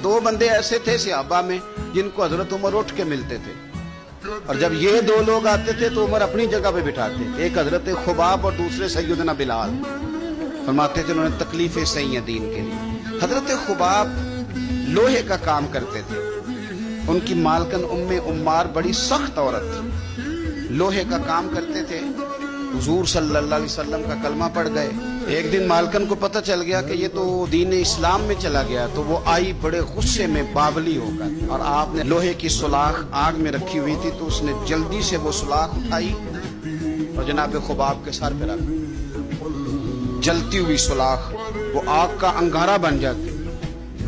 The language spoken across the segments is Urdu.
دو بندے ایسے تھے صحابہ میں جن کو حضرت عمر اٹھ کے ملتے تھے، اور جب یہ دو لوگ آتے تھے تو عمر اپنی جگہ پہ بٹھاتے، ایک حضرت خباب اور دوسرے سیدنا بلال۔ فرماتے تھے انہوں نے تکلیفیں سہی ہیں دین کے لیے۔ حضرت خباب لوہے کا کام کرتے تھے، ان کی مالکن عمار بڑی سخت عورت تھی، لوہے کا کام کرتے تھے۔ حضور صلی اللہ علیہ وسلم کا کلمہ پڑھ گئے۔ ایک دن مالکن کو پتہ چل گیا کہ یہ تو دین اسلام میں چلا گیا، تو وہ آئی بڑے غصے میں باولی ہو کر، اور آپ نے لوہے کی سلاخ آگ میں رکھی ہوئی تھی تو اس نے جلدی سے وہ سلاخ اٹھائی اور جناب خباب کے سر پہ رکھ، جلتی ہوئی سلاخ وہ آگ کا انگارہ بن جاتی،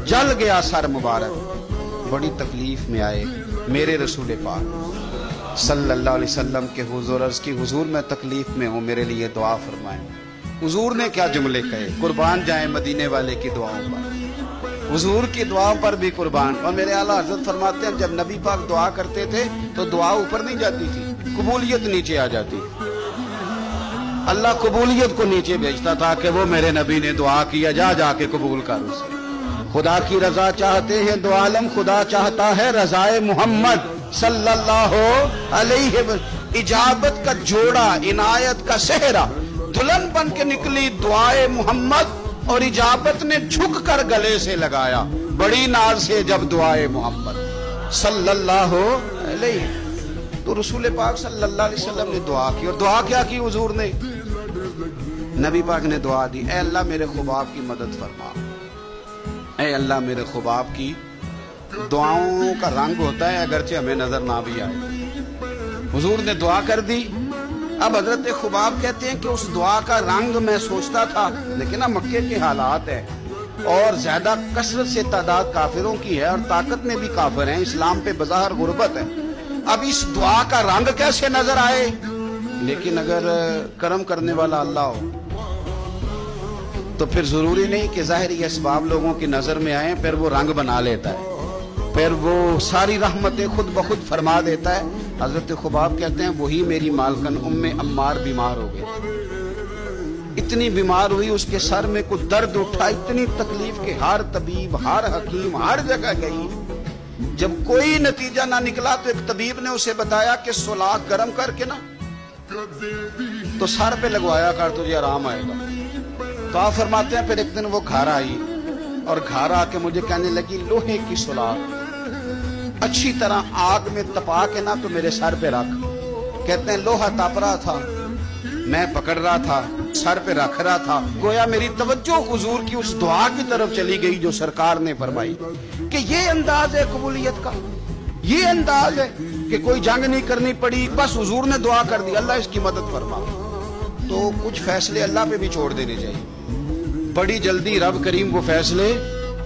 جل گیا سر مبارک۔ بڑی تکلیف میں آئے میرے رسول پاک صلی اللہ علیہ وسلم کے حضور، عرض کی حضور میں تکلیف میں ہوں، میرے لیے دعا فرمائیں۔ حضور نے کیا جملے کہے، قربان جائیں مدینے والے کی دعاؤں پر، حضور کی دعاؤں پر بھی قربان۔ اور میرے اعلیٰ حضرت فرماتے ہیں جب نبی پاک دعا کرتے تھے تو دعا اوپر نہیں جاتی تھی، قبولیت نیچے آ جاتی۔ اللہ قبولیت کو نیچے بھیجتا تھا کہ وہ میرے نبی نے دعا کیا، جا کے قبول کر اسے۔ خدا کی رضا چاہتے ہیں دو عالم، خدا چاہتا ہے رضائے محمد صلی اللہ علیہ وسلم۔ اجابت کا جوڑا، عنایت کا صحرا، دلہن بن کے نکلی دعائے محمد، اور اجابت نے جھک کر گلے سے لگایا بڑی ناز سے جب دعائے محمد صلی اللہ علیہ۔ تو رسول پاک صلی اللہ علیہ وسلم نے دعا کی، اور دعا کیا کی حضور نے؟ نبی پاک نے دعا دی، اے اللہ میرے خباب کی مدد فرما، اے اللہ میرے خباب کی۔ دعاؤں کا رنگ ہوتا ہے اگرچہ ہمیں نظر نہ بھی آئے۔ حضور نے دعا کر دی۔ اب حضرت خباب کہتے ہیں کہ اس دعا کا رنگ میں سوچتا تھا، لیکن اب مکے کے حالات ہیں اور زیادہ کثرت سے تعداد کافروں کی ہے، اور طاقت میں بھی کافر ہیں، اسلام پہ بظاہر غربت ہے۔ اب اس دعا کا رنگ کیسے نظر آئے؟ لیکن اگر کرم کرنے والا اللہ ہو تو پھر ضروری نہیں کہ ظاہری اسباب لوگوں کی نظر میں آئیں، پھر وہ رنگ بنا لیتا ہے، پھر وہ ساری رحمتیں خود بخود فرما دیتا ہے۔ حضرت خباب کہتے ہیں وہی میری مالکن عمار بیمار ہو گئی، اتنی بیمار ہوئی اس کے سر میں کوئی درد اٹھا، اتنی تکلیف کہ ہر طبیب، ہر حکیم، ہر جگہ گئی، جب کوئی نتیجہ نہ نکلا تو ایک طبیب نے اسے بتایا کہ سلاخ گرم کر کے نا تو سر پہ لگوایا کر، تجھے آرام آئے گا۔ تو آپ فرماتے ہیں پھر ایک دن وہ گھر آئی، اور گھر آ کے مجھے کہنے لگی لوہے کی سلاخ اچھی طرح آگ میں تپا کے نا تو میرے سر پہ رکھ۔ کہتے ہیں لوہا تپ رہا تھا، میں پکڑ رہا تھا، سر پہ رکھ رہا تھا، گویا میری توجہ حضور کی اس دعا کی طرف چلی گئی جو سرکار نے فرمائی کہ یہ انداز ہے قبولیت کا، یہ انداز ہے کہ کوئی جنگ نہیں کرنی پڑی، بس حضور نے دعا کر دی اللہ اس کی مدد فرما۔ تو کچھ فیصلے اللہ پہ بھی چھوڑ دینے چاہیے، بڑی جلدی رب کریم وہ فیصلے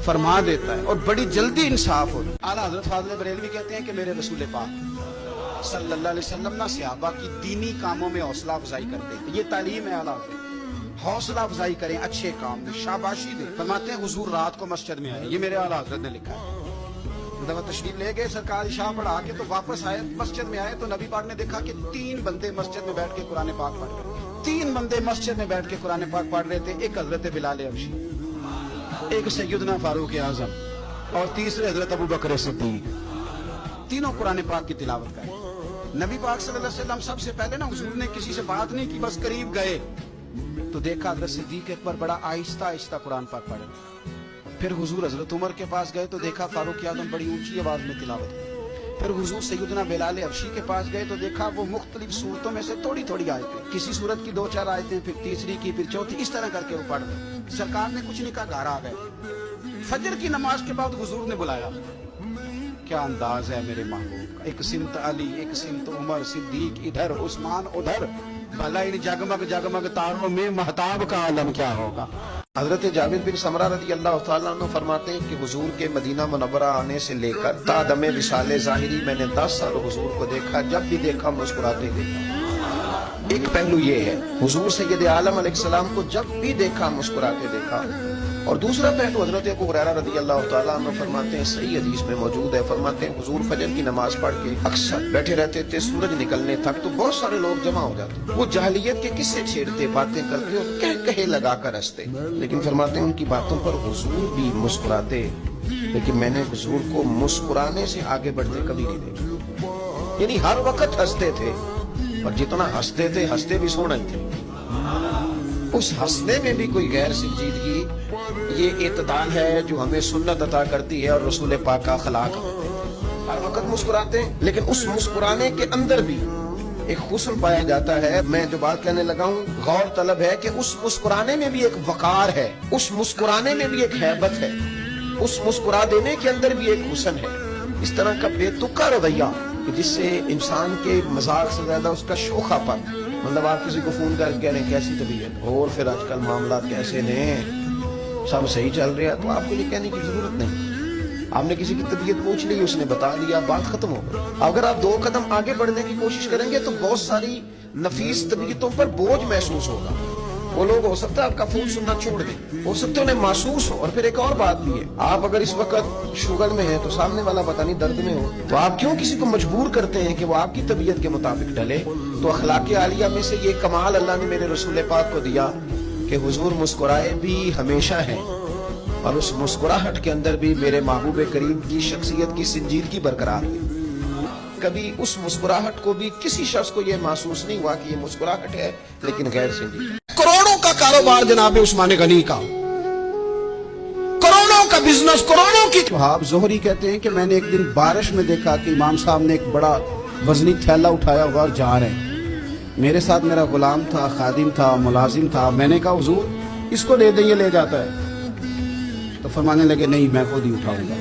فرما دیتا ہے اور بڑی جلدی انصاف ہوتا ہے۔ اعلیٰ حضرت فاضل بریلوی کہتے ہیں کہ میرے رسول پاک صلی اللہ علیہ وسلم نہ صحابہ کی دینی کاموں میں حوصلہ افزائی کرتے تھے۔ یہ تعلیم ہے اعلیٰ حضرت، حوصلہ افزائی کریں اچھے کام میں، شاباشی دیں۔ فرماتے ہیں حضور رات کو مسجد میں آئے، یہ میرے اعلیٰ حضرت نے لکھا ہے۔ جب تشریف لے گئے سرکار عشاء پڑھا کے تو واپس آئے، مسجد میں آئے تو نبی پاک نے دیکھا کہ 3 بندے مسجد میں بیٹھ کے قرآن پاک پڑھ رہے ہیں۔ 3 بندے مسجد میں بیٹھ کے قرآن پاک پڑھ رہے تھے، ایک حضرت بلال حبشی، ایک سیدنا فاروق اعظم، اور تیسرے حضرت ابو بکر صدیق۔ تینوں قرآن پاک کی تلاوت کریں۔ نبی پاک صلی اللہ علیہ وسلم سب سے پہلے نا حضور نے کسی سے بات نہیں کی، بس قریب گئے تو دیکھا حضرت صدیق اکبر بڑا آہستہ آہستہ قرآن پاک پڑھ رہے۔ پھر حضور حضرت عمر کے پاس گئے تو دیکھا فاروق اعظم بڑی اونچی آواز میں تلاوت کی۔ پھر حضور سیدنا بلال حبشی کے پاس گئے تو دیکھا وہ مختلف صورتوں میں سے تھوڑی تھوڑی آیتیں، کسی صورت کی 2-4 آیتیں، پھر تیسری کی، پھر چوتھی، اس طرح کر کے وہ پڑھ رہے۔ سرکار نے کچھ نہیں کہا، گھر آ گئے۔ فجر کی نماز کے بعد حضور نے بلایا، کیا انداز ہے میرے محبوب کا، ایک سمت علی، ایک سمت عمر صدیق، ادھر عثمان ادھر، بھلا ان جگمگ جگمگ تاروں میں مہتاب کا عالم کیا ہوگا۔ حضرت جابر بن سمرہ رضی اللہ تعالیٰ عنہ فرماتے ہیں کہ حضور کے مدینہ منورہ آنے سے لے کر تا دم وصال ظاہری میں نے 10 سال حضور کو دیکھا، جب بھی دیکھا مسکراتے دیکھا۔ ایک پہلو یہ ہے، حضور سید عالم علیہ السلام کو جب بھی دیکھا مسکراتے دیکھا۔ اور دوسرا پہلو حضرت ابو ہریرہ رضی اللہ تعالیٰ عنہ فرماتے ہیں، صحیح حدیث میں موجود ہے، فرماتے ہیں حضور فجر کی نماز پڑھ کے اکثر بیٹھے رہتے تھے، سورج نکلنے تک تو بہت سارے لوگ جمع ہو جاتے، وہ جاہلیت کے قصے چھیڑتے، باتیں کرتے اور کہے لگا کر ہنستے، لیکن فرماتے ہیں ان کی باتوں پر حضور بھی مسکراتے۔ لیکن میں نے حضور کو مسکرانے سے آگے بڑھتے کبھی نہیں دیکھا. یعنی ہر وقت ہنستے تھے، اور جتنا ہنستے تھے ہنستے بھی سونا تھے. اس ہنسنے میں بھی کوئی غیر سنجیدگی، یہ اعتدال ہے جو ہمیں سنت عطا کرتی ہے اور رسول پاک کا اخلاق. ہر وقت مسکراتے ہیں، لیکن اس مسکرانے کے اندر بھی ایک حسن پایا جاتا ہے. میں جو بات کہنے لگا ہوں غور طلب ہے کہ اس مسکرانے میں بھی ایک وقار ہے، اس مسکرانے میں بھی ایک ہیبت ہے، اس مسکرا دینے کے اندر بھی ایک حسن ہے. اس طرح کا بے تکا رویہ جس سے انسان کے مذاق سے زیادہ اس کا شوخہ پن، مطلب آپ کسی کو فون کر کے کہہ رہے ہیں کیسی طبیعت، اور پھر آج کل معاملات کیسے ہیں، سب صحیح چل رہا ہے، تو آپ کو یہ کہنے کی ضرورت نہیں. آپ نے کسی کی طبیعت پوچھ لی، اس نے بتا دیا، بات ختم ہو گئی. اگر آپ 2 قدم آگے بڑھنے کی کوشش کریں گے تو بہت ساری نفیس طبیعتوں پر بوجھ محسوس ہوگا. وہ لوگ ہو سکتا ہے آپ کا فون سننا چھوڑ دیں، ہو سکتا ہے انہیں محسوس ہو. اور پھر ایک اور بات بھی ہے، آپ اگر اس وقت شوگر میں ہیں تو سامنے والا پتہ نہیں درد میں ہو، تو آپ کیوں کسی کو مجبور کرتے ہیں کہ وہ آپ کی طبیعت کے مطابق ڈھلے؟ تو اخلاق عالیہ میں سے یہ کمال اللہ نے میرے رسول پاک کو دیا کہ حضور مسکرائے بھی ہمیشہ ہیں، اور اس مسکراہٹ کے اندر بھی میرے محبوب کریم کی شخصیت کی سنجیدگی برقرار ہے. کبھی اس مسکراہٹ کو بھی کسی شخص کو یہ محسوس نہیں ہوا کہ یہ مسکراہٹ ہے لیکن غیر سنجیدہ. کروڑوں کا کاروبار جناب عثمان غنی کا، کروڑوں کا بزنس، کروڑوں کی. آپ زہری کہتے ہیں کہ میں نے ایک دن بارش میں دیکھا کہ امام صاحب نے ایک بڑا وزنی تھیلا اٹھایا ہوا اور جا رہے ہیں. میرے ساتھ میرا غلام تھا، خادم تھا، ملازم تھا. میں نے کہا حضور اس کو دے دیں، یہ لے جاتا ہے. تو فرمانے لگے نہیں میں خود ہی اٹھاؤں گا.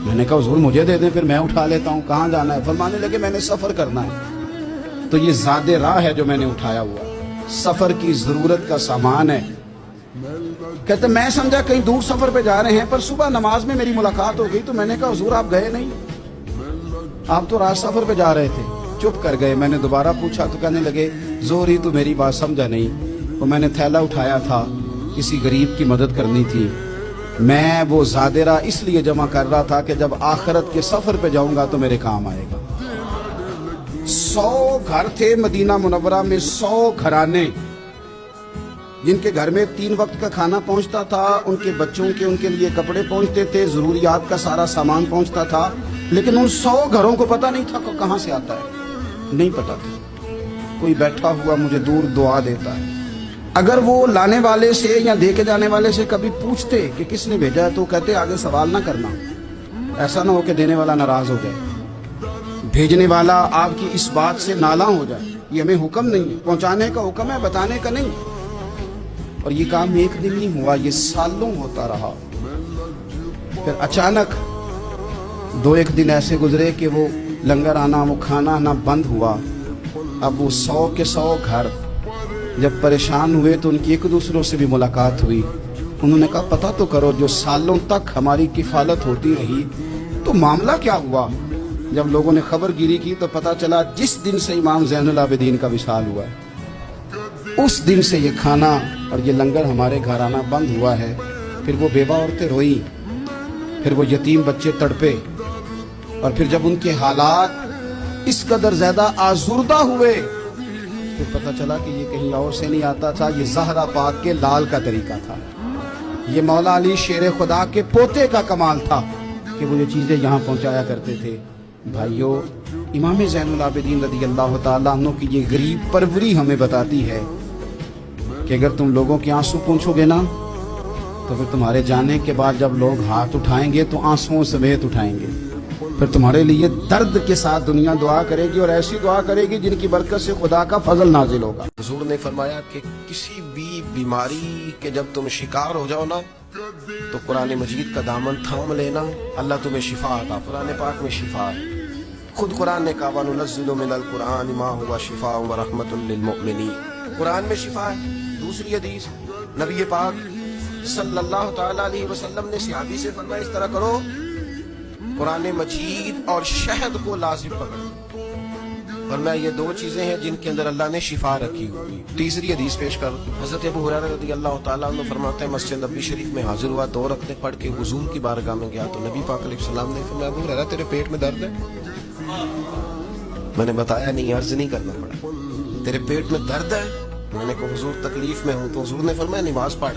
میں نے کہا حضور مجھے دے دیں پھر میں اٹھا لیتا ہوں، کہاں جانا ہے؟ فرمانے لگے میں نے سفر کرنا ہے. تو یہ زاد راہ ہے جو میں نے اٹھایا ہوا، سفر کی ضرورت کا سامان ہے. کہتے میں سمجھا کہیں دور سفر پہ جا رہے ہیں، پر صبح نماز میں میری ملاقات ہو گئی تو میں نے کہا حضور آپ گئے نہیں، آپ تو رات سفر پہ جا رہے تھے. چپ کر گئے. میں نے دوبارہ پوچھا تو کہنے لگے زہری تو میری بات سمجھا نہیں، وہ میں نے تھیلا اٹھایا تھا، کسی غریب کی مدد کرنی تھی. میں وہ زادرہ اس لیے جمع کر رہا تھا کہ جب آخرت کے سفر پہ جاؤں گا تو میرے کام آئے گا. 100 گھر تھے مدینہ منورہ میں، 100 گھرانے جن کے گھر میں 3 وقت کا کھانا پہنچتا تھا، ان کے بچوں کے ان کے لیے کپڑے پہنچتے تھے، ضروریات کا سارا سامان پہنچتا تھا. لیکن ان 100 گھروں کو پتہ نہیں تھا کہ کہاں سے آتا ہے، نہیں پتہ تھا. کوئی بیٹھا ہوا مجھے دور دعا دیتا ہے. اگر وہ لانے والے سے یا دے کے جانے والے سے کبھی پوچھتے کہ کس نے بھیجا ہے تو کہتے آگے سوال نہ کرنا، ایسا نہ ہو کہ دینے والا ناراض ہو جائے، بھیجنے والا آپ کی اس بات سے نالاں ہو جائے. یہ ہمیں حکم نہیں ہے، پہنچانے کا حکم ہے، بتانے کا نہیں. اور یہ کام ایک دن نہیں ہوا، یہ سالوں ہوتا رہا. پھر اچانک 2-1 دن ایسے گزرے کہ وہ لنگر آنا، وہ کھانا آنا بند ہوا. اب وہ 100 کے 100 گھر جب پریشان ہوئے تو ان کی ایک دوسروں سے بھی ملاقات ہوئی. انہوں نے کہا پتہ تو کرو، جو سالوں تک ہماری کفالت ہوتی رہی تو معاملہ کیا ہوا؟ جب لوگوں نے خبر گیری کی تو پتہ چلا جس دن سے امام زین العابدین کا وصال ہوا ہے اس دن سے یہ کھانا اور یہ لنگر ہمارے گھر آنا بند ہوا ہے. پھر وہ بیوہ عورتیں روئیں، پھر وہ یتیم بچے تڑپے، اور پھر جب ان کے حالات اس قدر زیادہ آزردہ ہوئے پھر پتہ چلا کہ یہ کہیں اور سے نہیں آتا تھا، یہ زہرا پاک کے لال کا طریقہ تھا، یہ مولا علی شیر خدا کے پوتے کا کمال تھا کہ وہ یہ چیزیں یہاں پہنچایا کرتے تھے. بھائیو، امام زین العابدین رضی اللہ تعالیٰ عنہ کی یہ غریب پروری ہمیں بتاتی ہے کہ اگر تم لوگوں کے آنسو پوچھو گے نا تو پھر تمہارے جانے کے بعد جب لوگ ہاتھ اٹھائیں گے تو آنسوؤں سمیت اٹھائیں گے. پھر تمہارے لیے درد کے ساتھ دنیا دعا کرے گی، اور ایسی دعا کرے گی جن کی برکت سے خدا کا فضل نازل ہوگا. حضور نے فرمایا کہ کسی بھی بیماری کے جب تم شکار ہو جاؤ نا تو قرآن مجید کا دامن تھام لینا، اللہ تمہیں شفا عطا. قرآن پاک میں شفا ہے. خود قرآن نے کہا وَنُنَزِّلُ مِنَ الْقُرْآنِ مَا هُوَ شِفَاءٌ وَرَحْمَةٌ لِّلْمُؤْمِنِينَ. قرآن میں شفا ہے. دوسری حدیث نبی پاک صلی اللہ تعالی علیہ وسلم نے صحابی سے فرمایا اس طرح کرو، قرآن مجید اور شہد کو لازم پکڑو. فرمایا یہ 2 چیزیں ہیں جن کے اندر اللہ نے شفا رکھی ہوئی. تیسری حدیث پیش کر حضرت ابو ہریرہ رضی اللہ تعالیٰ عنہ فرماتے ہیں مسجد نبی شریف میں حاضر ہوا، 2 رکعتیں پڑھ کے حضور کی بارگاہ میں گیا تو نبی پاک علیہ السلام نے فرمایا ابو ہریرہ تیرے پیٹ میں درد ہے؟ میں نے بتایا نہیں، عرض نہیں کرنا پڑا. تیرے پیٹ میں درد ہے؟ میں نے کہا حضور تکلیف میں ہوں. تو حضور نے فرمایا نماز پڑھ.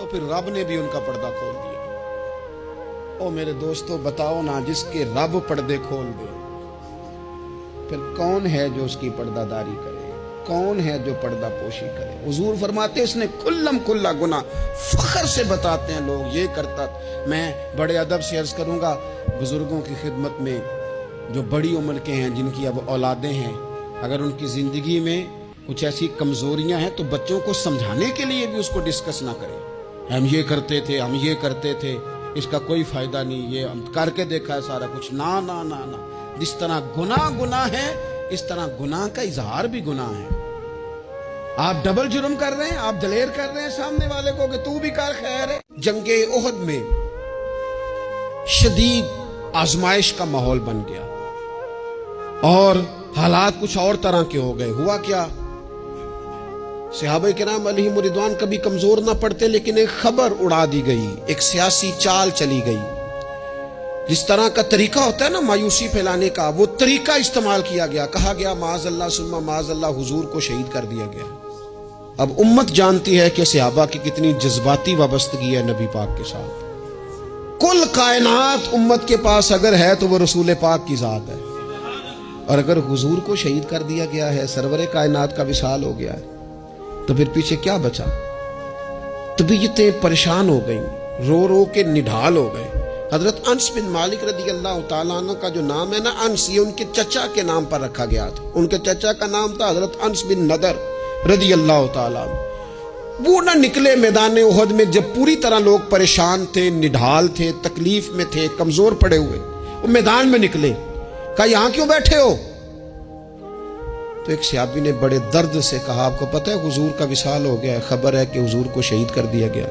تو پھر رب نے بھی ان کا پردہ کھول دیا. او میرے دوستو بتاؤ نا, جس کے رب پردے کھول دے پھر کون ہے جو اس کی پردہ داری کرے؟ کون ہے جو پردہ پوشی کرے؟ حضور فرماتے اس نے کھلم کھلا گناہ فخر سے بتاتے ہیں لوگ یہ کرتا. میں بڑے ادب سے عرض کروں گا بزرگوں کی خدمت میں جو بڑی عمر کے ہیں, جن کی اب اولادیں ہیں, اگر ان کی زندگی میں کچھ ایسی کمزوریاں ہیں تو بچوں کو سمجھانے کے لیے بھی اس کو ڈسکس نہ کریں. ہم یہ کرتے تھے, ہم یہ کرتے تھے, اس کا کوئی فائدہ نہیں, یہ ہم کر کے دیکھا ہے سارا کچھ. نہ نہ نہ نہ, جس طرح گناہ ہے اس طرح گناہ کا اظہار بھی گناہ ہے. آپ ڈبل جرم کر رہے ہیں, آپ دلیر کر رہے ہیں سامنے والے کو کہ تو بھی کر خیر ہے. جنگ احد میں شدید آزمائش کا ماحول بن گیا اور حالات کچھ اور طرح کے ہو گئے. ہوا کیا, صحابہ کرام علیہم رضوان کبھی کمزور نہ پڑتے, لیکن ایک خبر اڑا دی گئی, ایک سیاسی چال چلی گئی. جس طرح کا طریقہ ہوتا ہے نا مایوسی پھیلانے کا, وہ طریقہ استعمال کیا گیا. کہا گیا معاذ اللہ ثم معاذ اللہ حضور کو شہید کر دیا گیا. اب امت جانتی ہے کہ صحابہ کی کتنی جذباتی وابستگی ہے نبی پاک کے ساتھ. کل کائنات امت کے پاس اگر ہے تو وہ رسول پاک کی ذات ہے, اور اگر حضور کو شہید کر دیا گیا ہے, سرور کائنات کا وصال ہو گیا ہے, تو پھر پیچھے کیا بچا؟ طبیعتیں پریشان ہو گئیں, رو رو کے نڈھال ہو گئے. حضرت انس بن مالک رضی اللہ تعالیٰ عنہ کا جو نام ہے نا انس, یہ ان کے چچا کے نام پر رکھا گیا تھا. ان کے چچا کا نام تھا حضرت انس بن نضر رضی اللہ تعالیٰ عنہ. وہ نہ نکلے میدان احد میں جب پوری طرح لوگ پریشان تھے, نڈھال تھے, تکلیف میں تھے, کمزور پڑے ہوئے. وہ میدان میں نکلے, کہا یہاں کیوں بیٹھے ہو؟ تو ایک صحابی نے بڑے درد سے کہا آپ کو پتہ ہے حضور کا وصال ہو گیا ہے, خبر ہے کہ حضور کو شہید کر دیا گیا.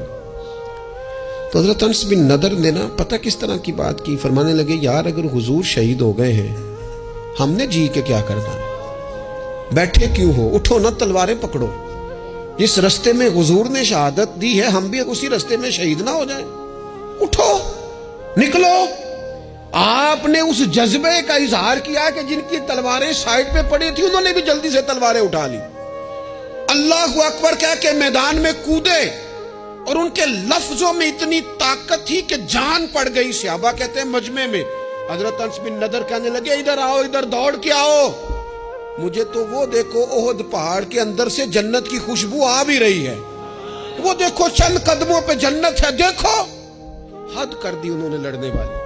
تو حضرت انس بن نضر نے نا پتہ کس طرح کی بات کی, فرمانے لگے یار اگر حضور شہید ہو گئے ہیں ہم نے جی کے کیا کرنا ہے, بیٹھے کیوں ہو, اٹھو نا تلواریں پکڑو. جس رستے میں حضور نے شہادت دی ہے ہم بھی اسی رستے میں شہید نہ ہو جائیں. اٹھو نکلو. آپ نے اس جذبے کا اظہار کیا کہ جن کی تلواریں سائڈ پہ پڑی تھی انہوں نے بھی جلدی سے تلواریں اٹھا لی, اللہ اکبر کہہ کے میدان میں کودے, اور ان کے لفظوں میں اتنی طاقت تھی کہ جان پڑ گئی. صحابہ کہتے ہیں مجمع میں حضرت انس بن نضر کہنے لگے ادھر آؤ, ادھر دوڑ کے آؤ, مجھے تو وہ دیکھو احد پہاڑ کے اندر سے جنت کی خوشبو آ بھی رہی ہے, وہ دیکھو چند قدموں پہ جنت ہے, دیکھو. حد کر دی انہوں نے لڑنے والی.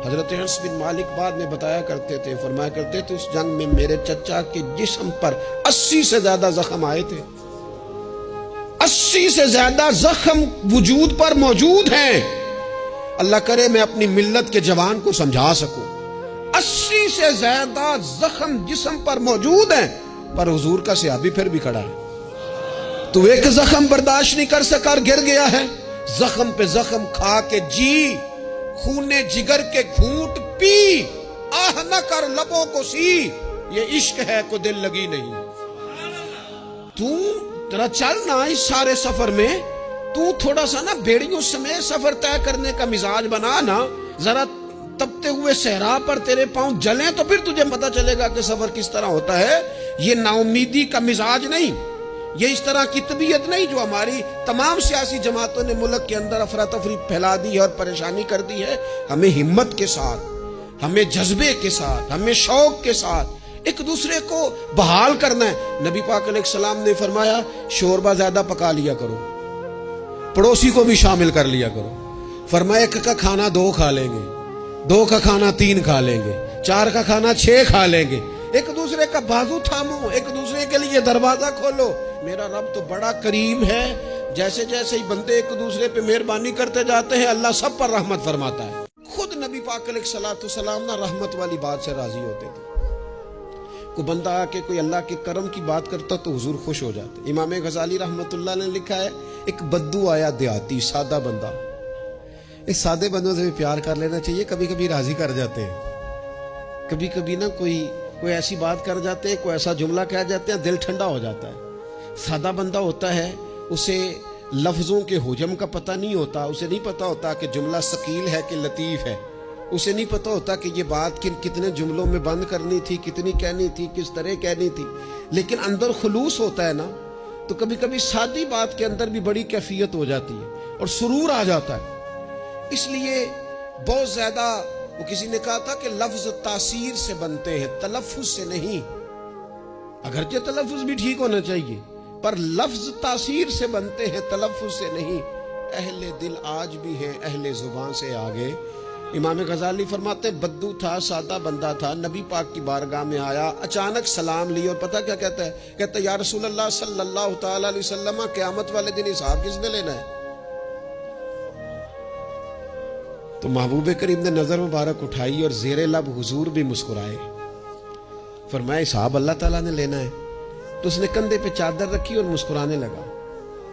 حضرت انس بن مالک بعد میں بتایا کرتے تھے, فرمایا کرتے تھے اس جنگ میں میرے چچا کے جسم پر 80 سے زیادہ زخم آئے تھے. 80 سے زیادہ زخم وجود پر موجود ہیں. اللہ کرے میں اپنی ملت کے جوان کو سمجھا سکوں. 80 سے زیادہ زخم جسم پر موجود ہیں, پر حضور کا صحابی پھر بھی کھڑا ہے. تو ایک زخم برداشت نہیں کر سکا اور گر گیا ہے. زخم پہ زخم کھا کے جی, خونے جگر کے گھونٹ پی, آہ نہ کر لبوں کو سی, یہ عشق ہے کو دل لگی نہیں. تو ذرا چل نا اس سارے سفر میں, تو تھوڑا سا نا بیڑیوں سمیت سفر طے کرنے کا مزاج بنا نا. ذرا تپتے ہوئے صحرا پر تیرے پاؤں جلیں تو پھر تجھے پتا چلے گا کہ سفر کس طرح ہوتا ہے. یہ نا امیدی کا مزاج نہیں, یہ اس طرح کی طبیعت نہیں جو ہماری تمام سیاسی جماعتوں نے ملک کے اندر افراتفری پھیلا دی ہے اور پریشانی کر دی ہے. ہمیں ہمت کے ساتھ, ہمیں جذبے کے ساتھ, ہمیں شوق کے ساتھ ایک دوسرے کو بحال کرنا ہے. نبی پاک علیہ السلام نے فرمایا شوربہ زیادہ پکا لیا کرو, پڑوسی کو بھی شامل کر لیا کرو. فرمایا ایک کا کھانا 2 کھا لیں گے, 2 کا کھانا 3 کھا لیں گے, 4 کا کھانا 6 کھا لیں گے. ایک دوسرے کا بازو تھامو, ایک دوسرے کے لیے دروازہ کھولو. میرا رب تو بڑا کریم ہے, جیسے جیسے ہی بندے ایک دوسرے پہ مہربانی کرتے جاتے ہیں اللہ سب پر رحمت فرماتا ہے. خود نبی پاک علیہ السلام نہ رحمت والی بات سے راضی ہوتے تھے. کوئی بندہ آ کے کوئی اللہ کے کرم کی بات کرتا تو حضور خوش ہو جاتے. امام غزالی رحمت اللہ نے لکھا ہے ایک بدو آیا دیہاتی سادہ بندہ. اس سادے بندوں سے بھی پیار کر لینا چاہیے, کبھی کبھی راضی کر جاتے ہیں. کبھی کبھی نا کوئی ایسی بات کر جاتے ہیں, کوئی ایسا جملہ کہہ جاتے ہیں, دل ٹھنڈا ہو جاتا ہے. سادہ بندہ ہوتا ہے, اسے لفظوں کے حجم کا پتہ نہیں ہوتا, اسے نہیں پتہ ہوتا کہ جملہ ثقیل ہے کہ لطیف ہے, اسے نہیں پتہ ہوتا کہ یہ بات کتنے جملوں میں بند کرنی تھی, کتنی کہنی تھی, کس طرح کہنی تھی. لیکن اندر خلوص ہوتا ہے نا, تو کبھی کبھی سادی بات کے اندر بھی بڑی کیفیت ہو جاتی ہے. اور سرور آ جاتا ہے. اس لیے بہت زیادہ وہ کسی نے کہا تھا کہ لفظ تاثیر سے بنتے ہیں، تلفظ سے نہیں. اگرچہ تلفظ بھی ٹھیک ہونا چاہیے پر لفظ تاثیر سے بنتے ہیں، تلفظ سے نہیں. اہل دل آج بھی ہیں اہل زبان سے آگے. امام غزالی فرماتے بدو تھا، سادہ بندہ تھا، نبی پاک کی بارگاہ میں آیا، اچانک سلام لی اور پتہ کیا کہتا ہے؟ کہتا ہے یا رسول اللہ صلی اللہ تعالی علیہ وسلم، قیامت والے دن حساب کس نے لینا ہے؟ تو محبوب کریم نے نظر مبارک اٹھائی اور زیر لب حضور بھی مسکرائے. فرمایا حساب اللہ تعالیٰ نے لینا ہے. تو اس نے کندھے پہ چادر رکھی اور مسکرانے لگا.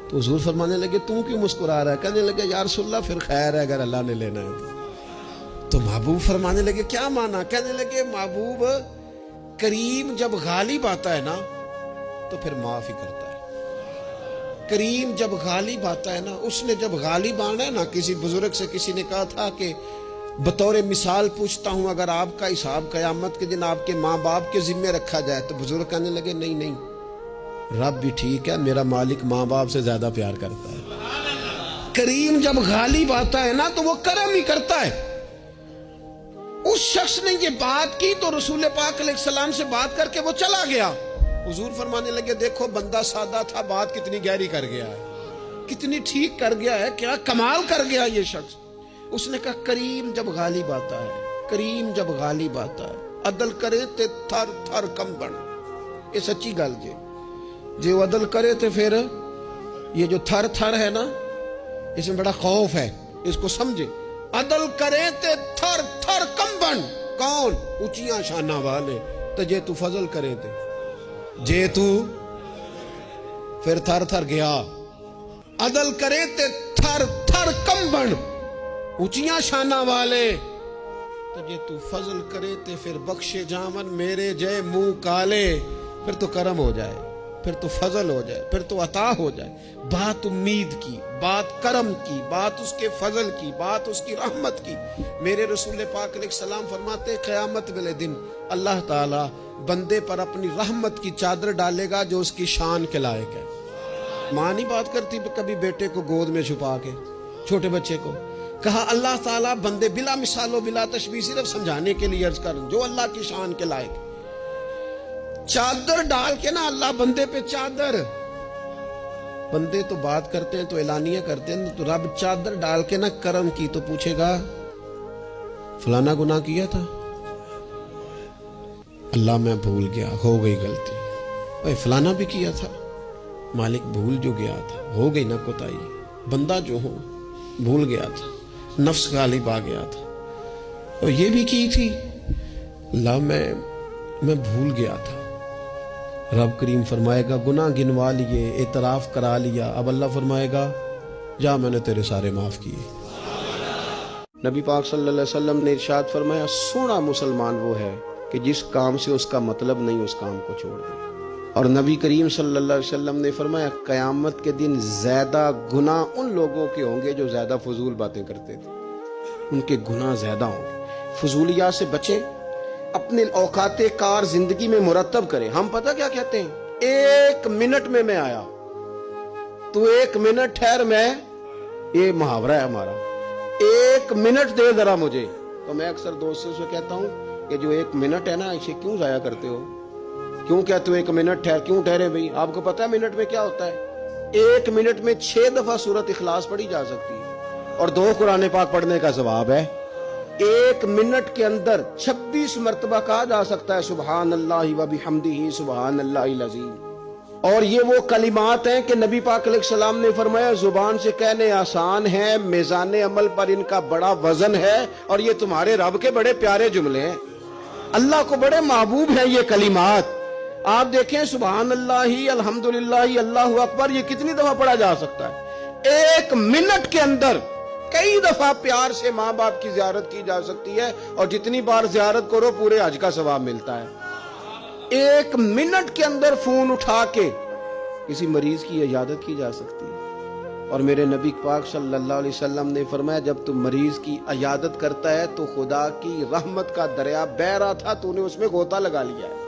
تو حضور فرمانے لگے تم کیوں مسکرا رہا ہے؟ کہنے لگے یا رسول اللہ پھر خیر ہے اگر اللہ نے لینا ہے. تو محبوب فرمانے لگے کیا مانا؟ کہنے لگے محبوب کریم جب غالب آتا ہے نا تو پھر معاف ہی کرتا ہے. کریم جب غالب آتا ہے نا، اس نے جب غالب آنا ہے نا، کسی بزرگ سے کسی نے کہا تھا کہ بطور مثال پوچھتا ہوں اگر آپ کا حساب قیامت کے دن آپ کے ماں باپ کے ذمے رکھا جائے، تو بزرگ کہنے لگے نہیں نہیں، رب بھی ٹھیک ہے، میرا مالک ماں باپ سے زیادہ پیار کرتا ہے. کریم جب غالب آتا ہے نا تو وہ کرم ہی کرتا ہے. اس شخص نے یہ بات کی تو رسول پاک علیہ السلام سے بات کر کے وہ چلا گیا. حضور فرمانے لگے دیکھو بندہ سادہ تھا، بات کتنی گہری کر گیا ہے، کتنی ٹھیک کر گیا ہے، کیا کمال کر گیا یہ شخص. اس نے کہا کریم جب غالب آتا ہے، کریم جب غالب آتا ہے، عدل کرے تے تھر تھر کم بن. یہ سچی گل جی، جو عدل کرے تے پھر یہ جو تھر تھر ہے نا، اس میں بڑا خوف ہے، اس کو سمجھے. عدل کرے تے تھر تھر کم بن. کون؟ اونچیاں شانہ والے. تو جے تو فضل کرے تے جے تو پھر تھر تھر گیا. عدل کرے تے تھر تھر کم بن، اونچیاں شانہ والے. تو جے تو فضل کرے تے پھر بخشے جامن میرے جے منہ کالے. پھر تو کرم ہو جائے، پھر تو فضل ہو جائے، پھر تو عطا ہو جائے. بات امید کی، بات کرم کی، بات اس کے فضل کی، بات اس کی رحمت کی. میرے رسول پاک علیہ السلام فرماتے قیامت والے دن اللہ تعالی بندے پر اپنی رحمت کی چادر ڈالے گا جو اس کی شان کے لائق ہے. ماں نہیں بات کرتی کبھی بیٹے کو گود میں چھپا کے، چھوٹے بچے کو. کہا اللہ تعالیٰ بندے بلا مثال و بلا تشبیہ صرف سمجھانے کے لیے عرض کریں جو اللہ کی شان کے لائق ہے. چادر ڈال کے نا اللہ بندے پہ چادر، بندے تو بات کرتے ہیں تو اعلانیہ کرتے ہیں، تو رب چادر ڈال کے نا کرم کی تو پوچھے گا فلانا گناہ کیا تھا؟ اللہ میں بھول گیا، ہو گئی غلطی. اے فلانا بھی کیا تھا، مالک بھول جو گیا تھا، ہو گئی نہ کوتاہی. بندہ جو ہوں بھول گیا تھا، نفس غالب آ گیا تھا، اور یہ بھی کی تھی اللہ میں بھول گیا تھا. رب کریم فرمائے گا گناہ گنوا لیے، اعتراف کرا لیا. اب اللہ فرمائے گا جا میں نے تیرے سارے معاف کیے. نبی پاک صلی اللہ علیہ وسلم نے ارشاد فرمایا سونا مسلمان وہ ہے کہ جس کام سے اس کا مطلب نہیں اس کام کو چھوڑ دے. اور نبی کریم صلی اللہ علیہ وسلم نے فرمایا قیامت کے دن زیادہ گناہ ان لوگوں کے ہوں گے جو زیادہ فضول باتیں کرتے تھے، ان کے گناہ زیادہ ہوں گے. فضولیات سے بچیں، اپنے اوقات کار زندگی میں مرتب کریں. ہم پتہ کیا کہتے ہیں؟ 1 منٹ میں آیا، تو 1 منٹ ٹھہر، میں یہ محاورہ ہے ہمارا، 1 منٹ دے ذرا مجھے. تو میں اکثر دوستوں سے کہتا ہوں کہ جو 1 منٹ ہے نا اسے کیوں ضائع کرتے ہو؟ کیوں کہتے ہو 1 منٹ ٹھہر؟ کیوں ٹھہرے بھائی؟ آپ کو پتہ ہے منٹ میں کیا ہوتا ہے؟ 1 منٹ میں 6 دفعہ سورۃ اخلاص پڑھی جا سکتی ہے اور 2 قرآن پاک پڑھنے کا ثواب ہے. 1 منٹ کے اندر 26 مرتبہ کہا جا سکتا ہے سبحان اللہ و بحمدہ سبحان اللہ العظیم. اور یہ وہ کلمات ہیں کہ نبی پاک علیہ السلام نے فرمایا زبان سے کہنے آسان ہیں، میزان عمل پر ان کا بڑا وزن ہے، اور یہ تمہارے رب کے بڑے پیارے جملے ہیں، اللہ کو بڑے محبوب ہیں یہ کلمات. آپ دیکھیں سبحان اللہ، الحمدللہ، اللہ اکبر، یہ کتنی دفعہ پڑھا جا سکتا ہے؟ 1 منٹ کے اندر کئی دفعہ پیار سے ماں باپ کی زیارت کی جا سکتی ہے، اور جتنی بار زیارت کرو پورے حج کا ثواب ملتا ہے. 1 منٹ کے اندر فون اٹھا کے کسی مریض کی عیادت کی جا سکتی ہے. اور میرے نبی پاک صلی اللہ علیہ وسلم نے فرمایا جب تم مریض کی عیادت کرتا ہے تو خدا کی رحمت کا دریا بہہ رہا تھا، تو نے اس میں غوطہ لگا لیا ہے.